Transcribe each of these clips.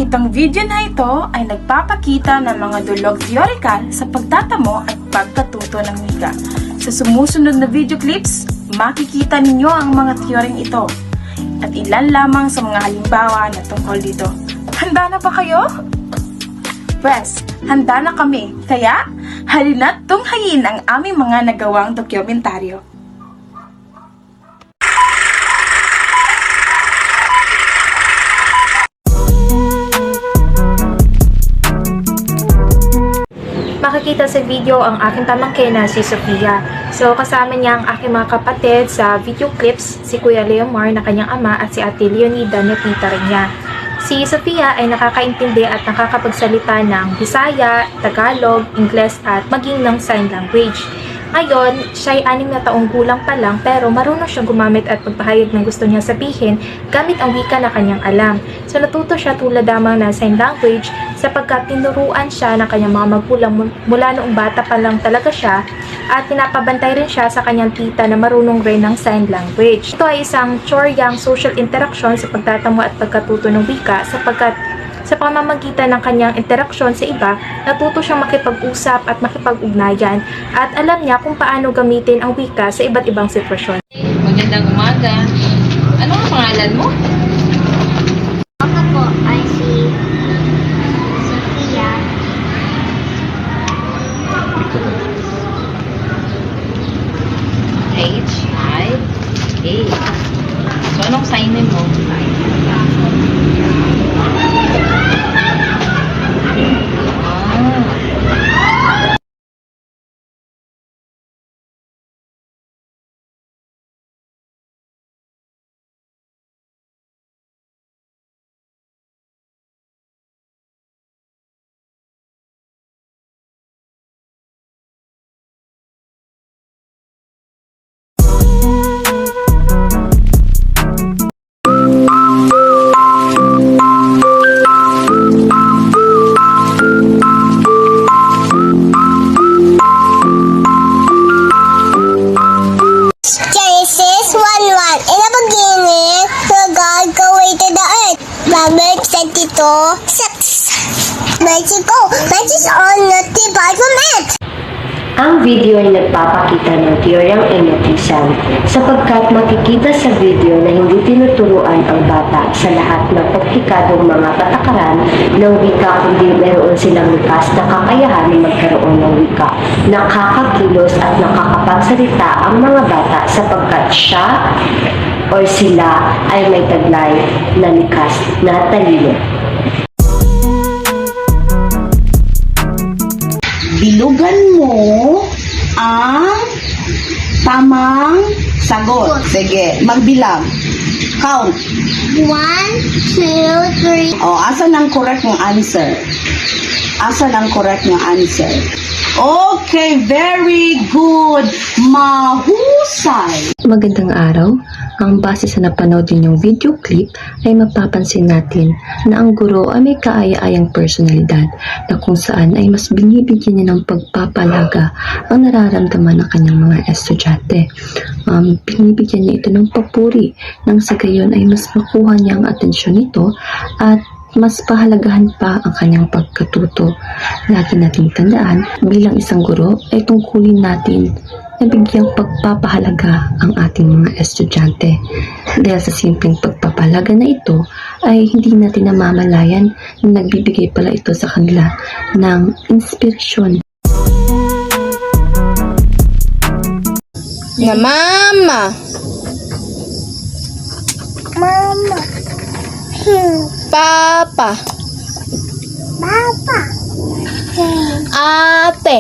Itong video na ito ay nagpapakita ng mga dulog theoretical sa pagtatamo at pagkatuto ng wika. Sa sumusunod na video clips, makikita ninyo ang mga teoring ito at ilan lamang sa mga halimbawa na tungkol dito. Handa na ba kayo? Pwes, handa na kami. Kaya, halina't tunghayin ang aming mga nagawang dokumentaryo. Makikita sa video ang aking pamangkin na si Sofia. So, kasama niya ang aking mga kapatid sa video clips, si Kuya Leomar na kanyang ama at si Ate Leonida na tita rin niya. Si Sofia ay nakakaintindi at nakakapagsalita ng Bisaya, Tagalog, Ingles at maging ng sign language. Ngayon, siya ay 6 na taong gulang pa lang pero marunong siyang gumamit at pagpahayag ng gusto niya sabihin gamit ang wika na kanyang alam. So natuto siya tulad lamang ng sign language sapagkat tinuruan siya ng kanyang mga magulang mula noong bata pa lang talaga siya at pinapabantay rin siya sa kanyang tita na marunong rin ng sign language. Ito ay isang choryang social interaction sa pagtatamo at pagkatuto ng wika sapagkat sa pamamagitan ng kanyang interaksyon sa iba, natuto siyang makipag-usap at makipag-ugnayan at alam niya kung paano gamitin ang wika sa iba't ibang sitwasyon. Magandang umaga. Ano ang pangalan mo? Ako po ay si Sofia. H-I-A. So, anong sign mo? Genesis 1:1. In the beginning, the God created the earth. Proverbs 22:6. Mexico, which is on the Bible. Ang video ay nagpapakita ng teoryang emetisan sapagkat makikita sa video na hindi tinuturuan ang bata sa lahat ng komplikadong mga patakaran ng wika kundi mayroon silang likas na kakayahan na magkaroon ng wika. Nakakakilos at nakakapagsalita ang mga bata sapagkat siya o sila ay may taglay na likas na talino. Bilugan mo ang tamang sagot. Sige, magbilang. Count. 1, 2, 3. O, asan ang correct mong answer? Asan ang correct mong answer? Okay, very good. Mahusay. Magandang araw. Ang base sa napanood ninyong video clip ay mapapansin natin na ang guro ay may kaaya-ayang personalidad na kung saan ay mas binibigyan niya ng pagpapalaga ang nararamdaman ng kanyang mga estudyante. Binibigyan niya ito ng papuri nang sa gayon ay mas makuha niya ang atensyon nito at mas pahalagahan pa ang kanyang pagkatuto. Lagi nating tandaan, bilang isang guro ay tungkulin natin na bigyang pagpapahalaga ang ating mga estudyante. Dahil sa simpleng pagpapahalaga na ito ay hindi natin namamalayan na nagbibigay pala ito sa kanila ng inspirasyon. Na mama. Mama. Papa. Papa. Ate.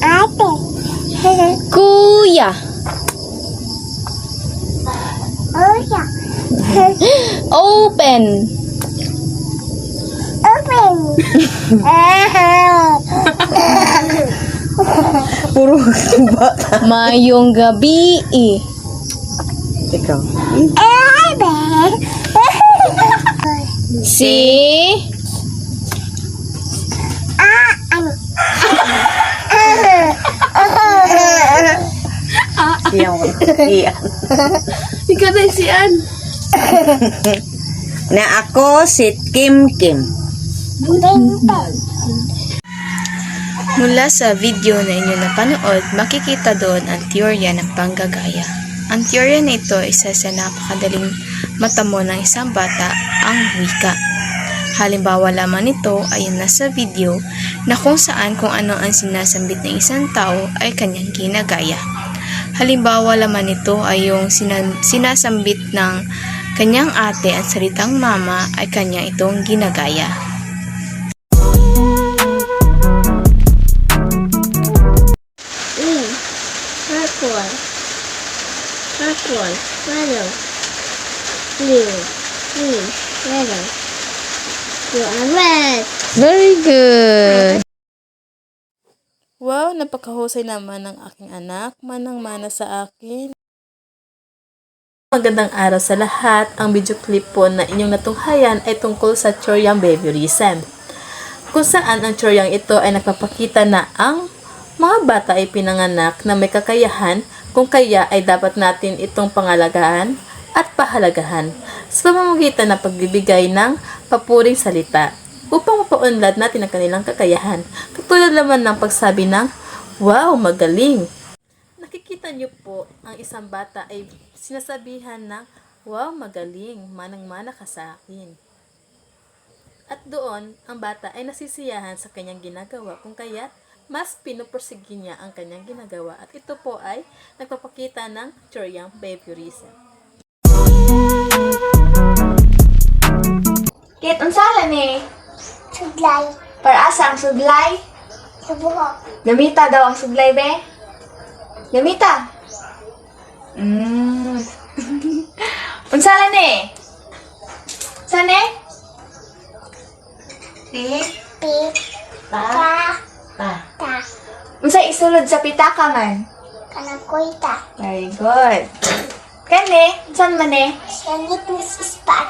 Ate. Kuya. Oya. Open. Open. Puro bata. Mayong gabi. Ikaw. Si Iyan. Ikaw na si Ann. na ako si Kim Kim. Mula sa video na inyo napanood, makikita doon ang teorya ng panggagaya. Ang teorya na ito, isa sa napakadaling matamo ng isang bata, ang wika. Halimbawa lamang nito ay yung nasa video na kung saan kung ano ang sinasambit ng isang tao ay kanyang ginagaya. Halimbawa lamang nito ay yung sinasambit ng kanyang ate ang salitang mama ay kanya itong ginagaya. Purple. Purple. Yellow. Blue. Green. Yellow. You are red. Very good! Wow, napakahusay naman ng aking anak. Manang-mana sa akin. Magandang araw sa lahat. Ang video clip po na inyong natunghayan ay tungkol sa Choryang behaviorism. Kung saan ang Choryang ito ay nagpapakita na ang mga bata ay pinanganak na may kakayahan, kung kaya ay dapat natin itong pangalagaan at pahalagahan sa pamamagitan ng pagbibigay ng papuring salita upang mapaunlad natin ang kanilang kakayahan. Katulad naman ng pagsabi ng, wow, magaling! Nakikita niyo po, ang isang bata ay sinasabihan ng, wow, magaling, manang-mana ka sa akin. At doon, ang bata ay nasisiyahan sa kanyang ginagawa, kung kaya mas pinupursige niya ang kanyang ginagawa. At ito po ay nagpapakita ng Choryang behaviorism. Kit, unsalan ni? Suglay. Para asa ang suglay? Sa buhok. Gamita daw ang suglay, be? Gamita? Unsalan ni? Saan ni? Pi. Ta. Pa. Ta. Unsa isulod sa pitaka man? Kanakoy-ta. Very good. Kani, saan man ni? Sangit na ispat.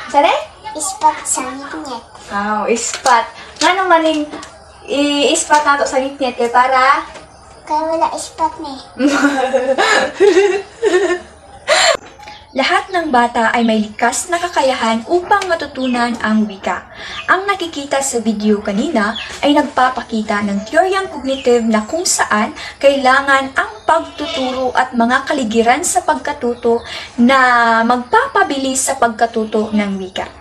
Saan ni? Ispat sangit niya. Oh, ispat. Nga naman yung i-ispat nato sa ngitngit kay para Kaya wala ispat ni. Lahat ng bata ay may likas na kakayahan upang matutunan ang wika. Ang nakikita sa video kanina ay nagpapakita ng teoryang cognitive na kung saan kailangan ang pagtuturo at mga kaligiran sa pagkatuto na magpapabilis sa pagkatuto ng wika.